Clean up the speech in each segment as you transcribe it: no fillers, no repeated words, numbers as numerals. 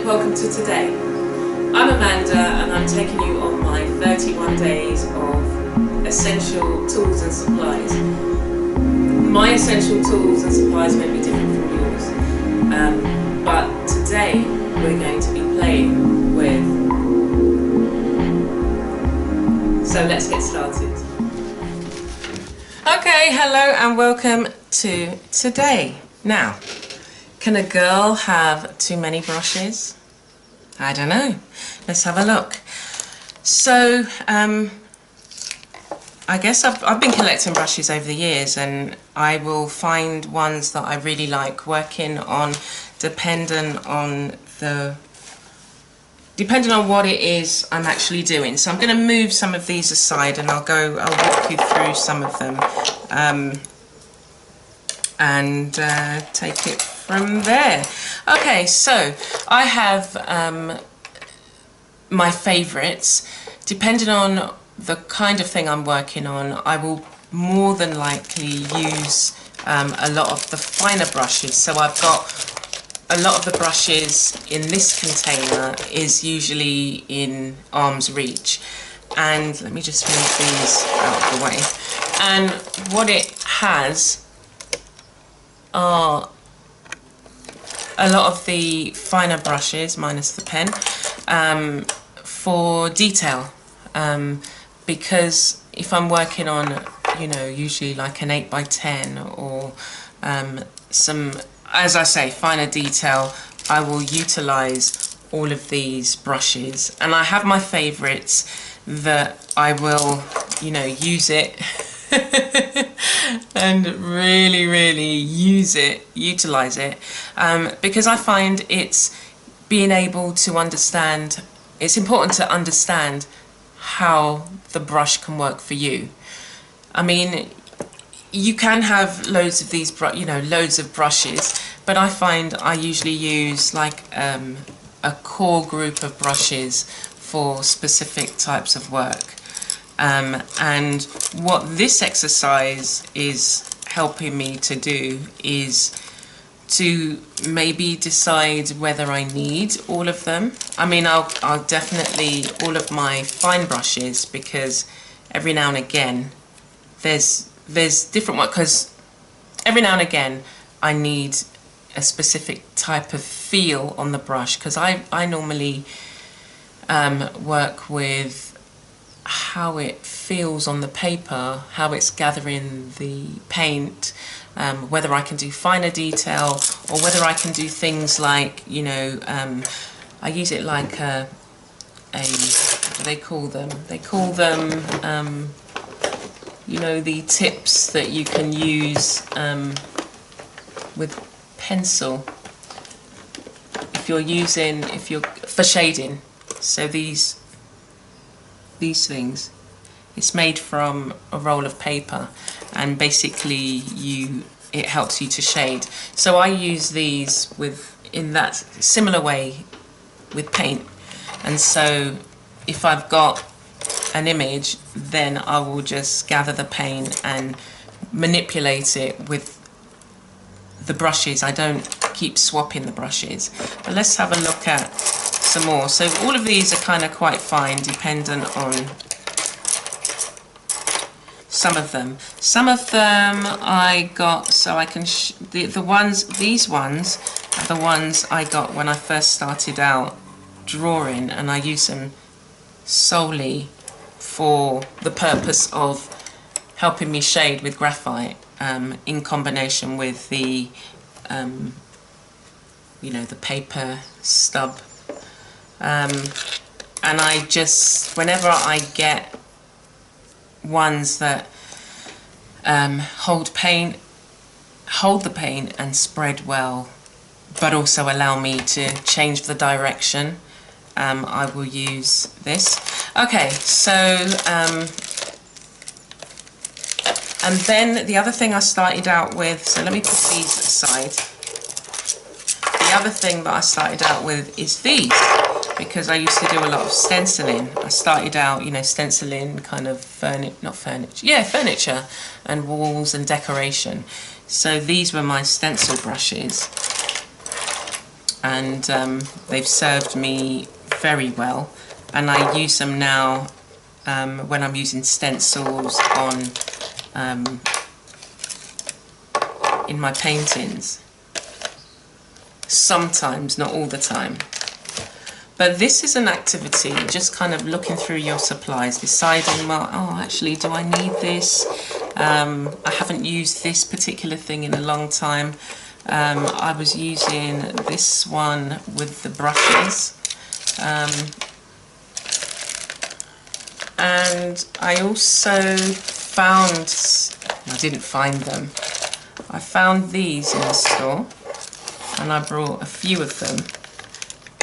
welcome to today. I'm Amanda and I'm taking you on my 31 days of essential tools and supplies. My essential tools and supplies may be different from yours, but today we're going to be playing with. So let's get started. Okay, hello and welcome to today. Now, can a girl have too many brushes? I don't know. Let's have a look. So, I guess I've been collecting brushes over the years, and I will find ones that I really like working on, depending on what it is I'm actually doing. So I'm going to move some of these aside, and I'll walk you through some of them, and take it from there. Okay, so I have my favourites. Depending on the kind of thing I'm working on, I will more than likely use a lot of the finer brushes. So I've got a lot of the brushes in this container is usually in arm's reach. And let me just move these out of the way. And what it has are a lot of the finer brushes, minus the pen, for detail. Because if I'm working on, you know, usually like an 8x10 or some, as I say, finer detail, I will utilize all of these brushes. And I have my favorites that I will, you know, use it and really utilize it, because I find it's being able to understand, it's important to understand how the brush can work for you. I mean, you can have loads of these, loads of brushes, but I find I usually use like a core group of brushes for specific types of work. And what this exercise is helping me to do is to maybe decide whether I need all of them. I mean, I'll definitely, all of my fine brushes, because every now and again there's different ones, because every now and again I need a specific type of feel on the brush, because I normally work with how it feels on the paper, how it's gathering the paint, whether I can do finer detail or whether I can do things like, you know, I use it like what do they call them? They call them, you know, the tips that you can use with pencil if you're for shading. So these things, it's made from a roll of paper, and basically it helps you to shade. So I use these in that similar way with paint. And so if I've got an image, then I will just gather the paint and manipulate it with the brushes. I don't keep swapping the brushes. But let's have a look at some more. So all of these are kind of quite fine, dependent on some of them. Some of them I got, so I can these ones are the ones I got when I first started out drawing, and I use them solely for the purpose of helping me shade with graphite, in combination with the you know, the paper stub. And I just, whenever I get ones that hold the paint and spread well, but also allow me to change the direction, I will use this. Okay, so and then the other thing I started out with, so let me put these aside. The other thing that I started out with is these, because I used to do a lot of stenciling. I started out, you know, stenciling kind of furniture and walls and decoration. So these were my stencil brushes. and they've served me very well, and I use them now when I'm using stencils on in my paintings. Sometimes, not all the time. But this is an activity, just kind of looking through your supplies, deciding, well, oh, actually, do I need this? I haven't used this particular thing in a long time. I was using this one with the brushes. And I also found, I didn't find them, I found these in the store, and I brought a few of them.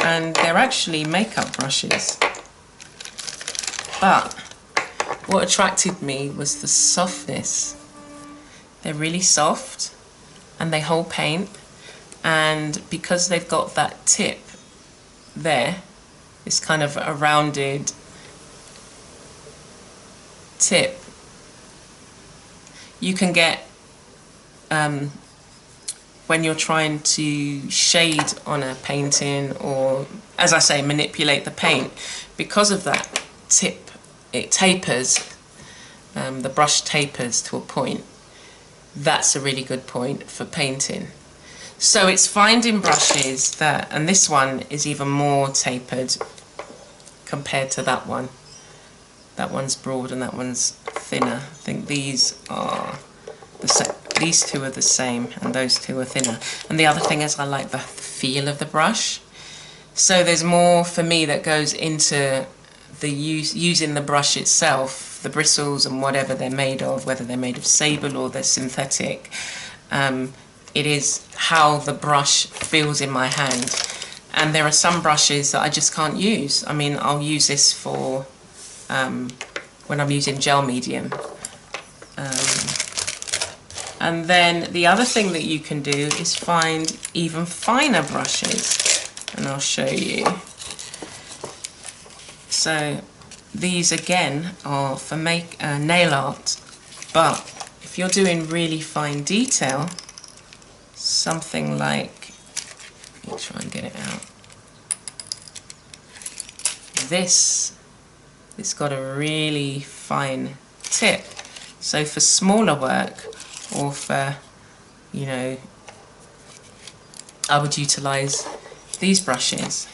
And they're actually makeup brushes. But what attracted me was the softness. They're really soft and they hold paint, and because they've got that tip there, it's kind of a rounded tip, you can get when you're trying to shade on a painting, or, as I say, manipulate the paint, because of that tip, it tapers, the brush tapers to a point. That's a really good point for painting. So it's finding brushes that, and this one is even more tapered compared to that one. That one's broad and that one's thinner. I think these are the same. These two are the same, and those two are thinner. And the other thing is, I like the feel of the brush. So there's more for me that goes into the using the brush itself, the bristles and whatever they're made of, whether they're made of sable or they're synthetic. It is how the brush feels in my hand. And there are some brushes that I just can't use. I mean, I'll use this for when I'm using gel medium. And then the other thing that you can do is find even finer brushes, and I'll show you. So these again are for nail art, but if you're doing really fine detail, something like, let me try and get it out. It's got a really fine tip. So for smaller work, or for, you know, I would utilise these brushes,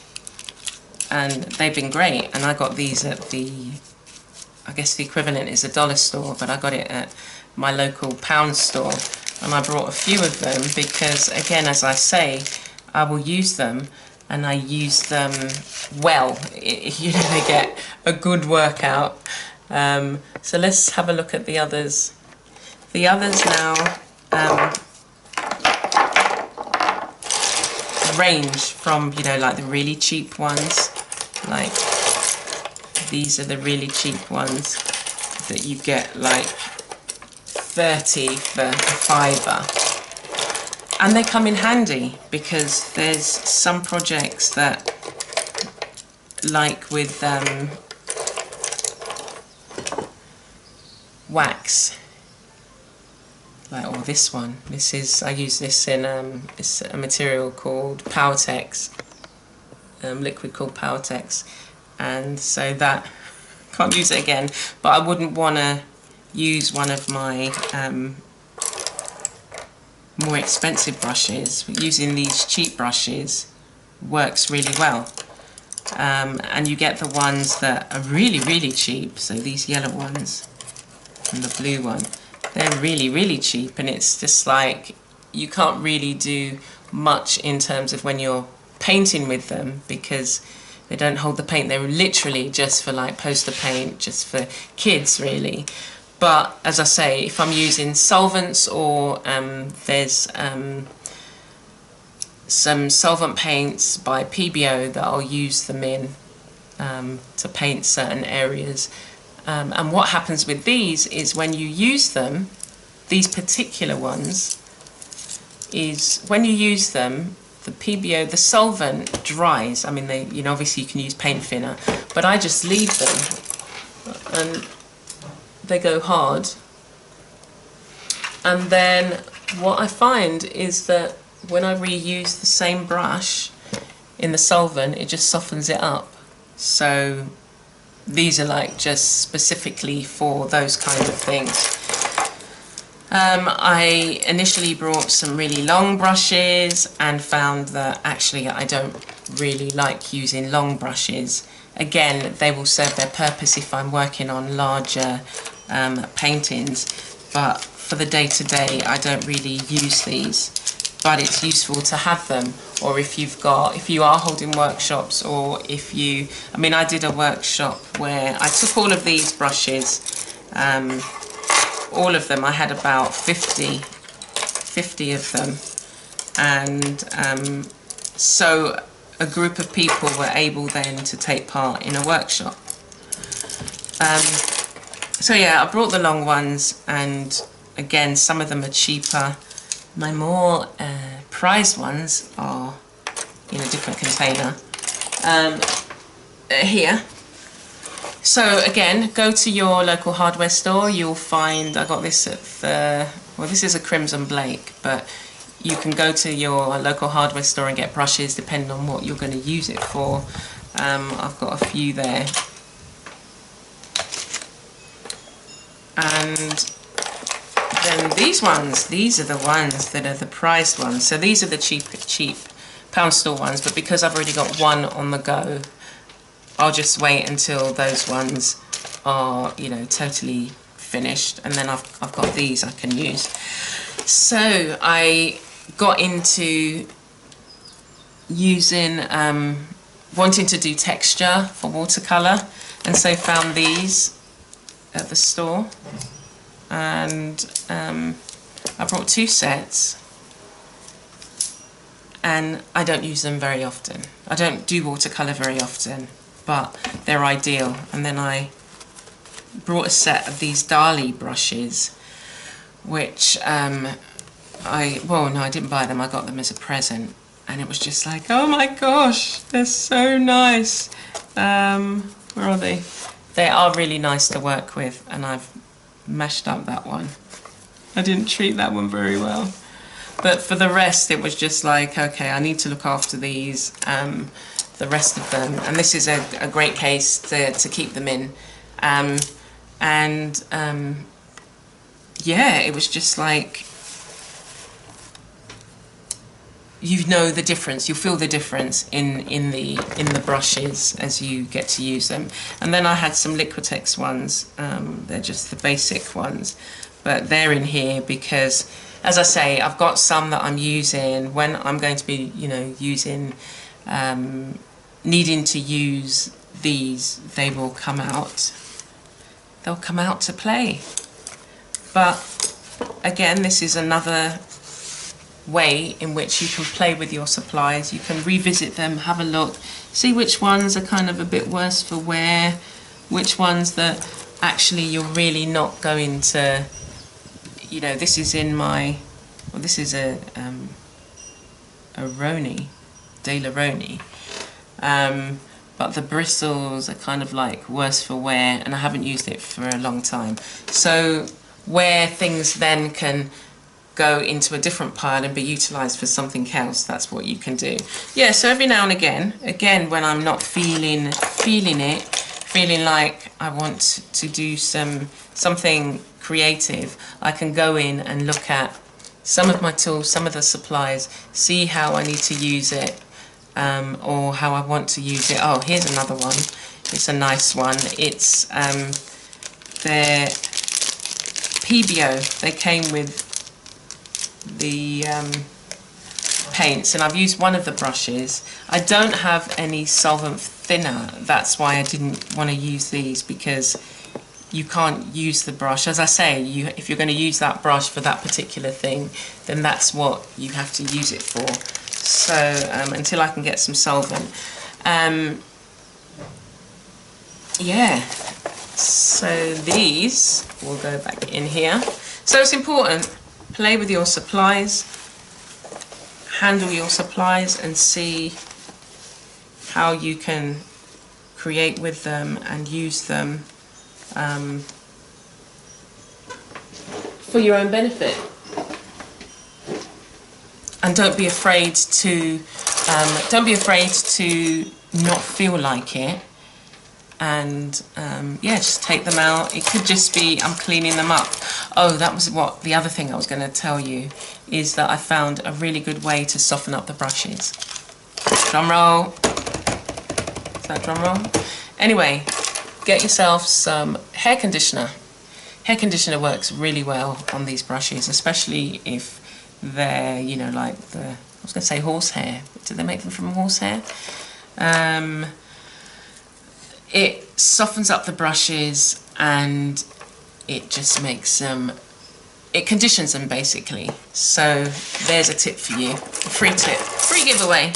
and they've been great. And I got these at the, I guess the equivalent is a dollar store, but I got it at my local pound store, and I brought a few of them because, again, as I say, I will use them, and I use them well. You know, they get a good workout. So let's have a look at the others. The others now range from, you know, like the really cheap ones, like these are the really cheap ones that you get like 30 for a fiver. And they come in handy because there's some projects that, like with wax, like, or this one. This is, I use this in it's a material called Powertex, liquid called Powertex, and so that, can't use it again, but I wouldn't want to use one of my more expensive brushes. Using these cheap brushes works really well, and you get the ones that are really, really cheap. So these yellow ones and the blue one, they're really, really cheap, and it's just like, you can't really do much in terms of when you're painting with them because they don't hold the paint. They're literally just for like poster paint, just for kids really. But as I say, if I'm using solvents, or there's some solvent paints by PBO that I'll use them in to paint certain areas. And what happens with these is when you use them, these particular ones, is when you use them, the PBO, the solvent dries. I mean, they, you know, obviously you can use paint thinner, but I just leave them and they go hard. And then what I find is that when I reuse the same brush, in the solvent, it just softens it up. So these are like just specifically for those kind of things. I initially brought some really long brushes and found that actually I don't really like using long brushes. Again, they will serve their purpose if I'm working on larger paintings, but for the day-to-day I don't really use these. But it's useful to have them, or if you are holding workshops, or if you, I mean, I did a workshop where I took all of these brushes, all of them, I had about 50 of them, and so a group of people were able then to take part in a workshop. So yeah, I brought the long ones, and again, some of them are cheaper. My more prized ones are in a different container here. So again, go to your local hardware store. You'll find, I got this at the, well, this is a Crimson Blake, but you can go to your local hardware store and get brushes depending on what you're going to use it for. I've got a few there. And then these ones, these are the ones that are the prized ones. So these are the cheap pound store ones, but because I've already got one on the go, I'll just wait until those ones are, you know, totally finished, and then I've got these I can use. So I got into using, wanting to do texture for watercolour, and so found these at the store. And I brought 2 sets, and I don't use them very often. I don't do watercolour very often, but they're ideal. And then I brought a set of these Dali brushes, which I didn't buy them, I got them as a present, and it was just like, oh my gosh, they're so nice. Where are they? They are really nice to work with, and I've mashed up that one. I didn't treat that one very well, but for the rest it was just like, okay, I need to look after these, the rest of them, and this is a great case to keep them in. Yeah, it was just like, you know the difference, you feel the difference in the brushes as you get to use them. And then I had some Liquitex ones, they're just the basic ones, but they're in here because, as I say, I've got some that I'm using when I'm going to be, you know, using, needing to use these, they will come out, they'll come out to play. But again, this is another way in which you can play with your supplies. You can revisit them, have a look, see which ones are kind of a bit worse for wear, which ones that actually you're really not going to, you know, this is in my, well, this is a Roni, De La Roni, but the bristles are kind of like worse for wear, and I haven't used it for a long time. So where things then can go into a different pile and be utilised for something else, that's what you can do. Yeah, so every now and again, when I'm not feeling like I want to do something creative, I can go in and look at some of my tools, some of the supplies, see how I need to use it, or how I want to use it. Oh, here's another one. It's a nice one. It's their PBO. They came with the paints, and I've used one of the brushes. I don't have any solvent thinner, that's why I didn't want to use these, because you can't use the brush. As I say, if you're going to use that brush for that particular thing, then that's what you have to use it for. So until I can get some solvent, yeah, so these will go back in here. So it's important, play with your supplies, handle your supplies, and see how you can create with them and use them for your own benefit. And don't be afraid to don't be afraid to not feel like it, and yeah, just take them out. It could just be I'm cleaning them up. Oh, that was what the other thing I was going to tell you, is that I found a really good way to soften up the brushes. Drum roll. Is that drum roll? Anyway, get yourself some hair conditioner. Hair conditioner works really well on these brushes, especially if they're, you know, like I was going to say horsehair. Do they make them from horsehair? It softens up the brushes and it just makes them, it conditions them basically. So there's a tip for you, a free tip, free giveaway.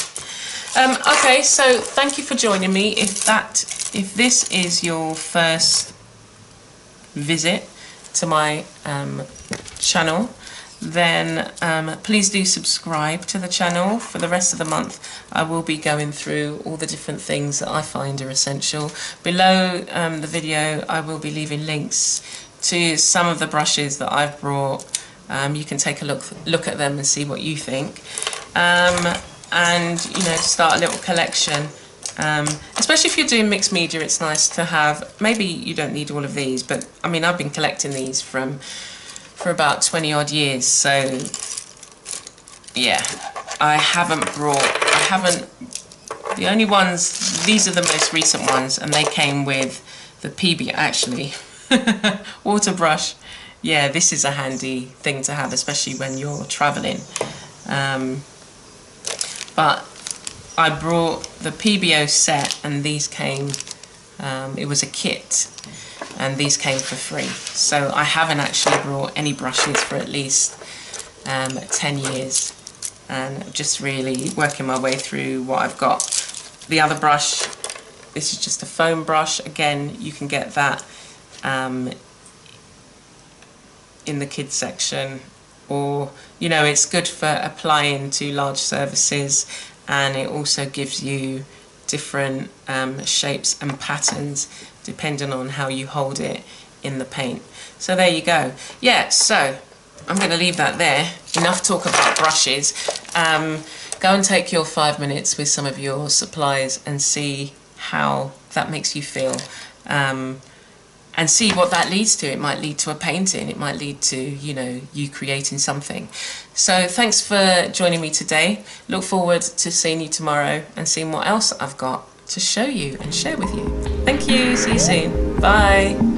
Okay, so thank you for joining me. If this is your first visit to my channel, then please do subscribe to the channel. For the rest of the month I will be going through all the different things that I find are essential. Below the video I will be leaving links to some of the brushes that I've brought. You can take a look at them and see what you think, and you know, start a little collection. Especially if you're doing mixed media, it's nice to have, maybe you don't need all of these, but I mean, I've been collecting these for about 20 odd years, so yeah, the only ones, these are the most recent ones, and they came with the PB, actually, water brush. Yeah, this is a handy thing to have, especially when you're traveling. But I brought the PBO set, and these came, it was a kit, and these came for free. So I haven't actually brought any brushes for at least 10 years, and just really working my way through what I've got. The other brush, this is just a foam brush. Again, you can get that in the kids section, or you know, it's good for applying to large surfaces, and it also gives you different shapes and patterns depending on how you hold it in the paint. So there you go. Yeah, so I'm going to leave that there. Enough talk about brushes. Go and take your 5 minutes with some of your supplies and see how that makes you feel, and see what that leads to. It might lead to a painting, it might lead to, you know, you creating something. So thanks for joining me today. Look forward to seeing you tomorrow and seeing what else I've got to show you and share with you. Thank you, see you soon, bye.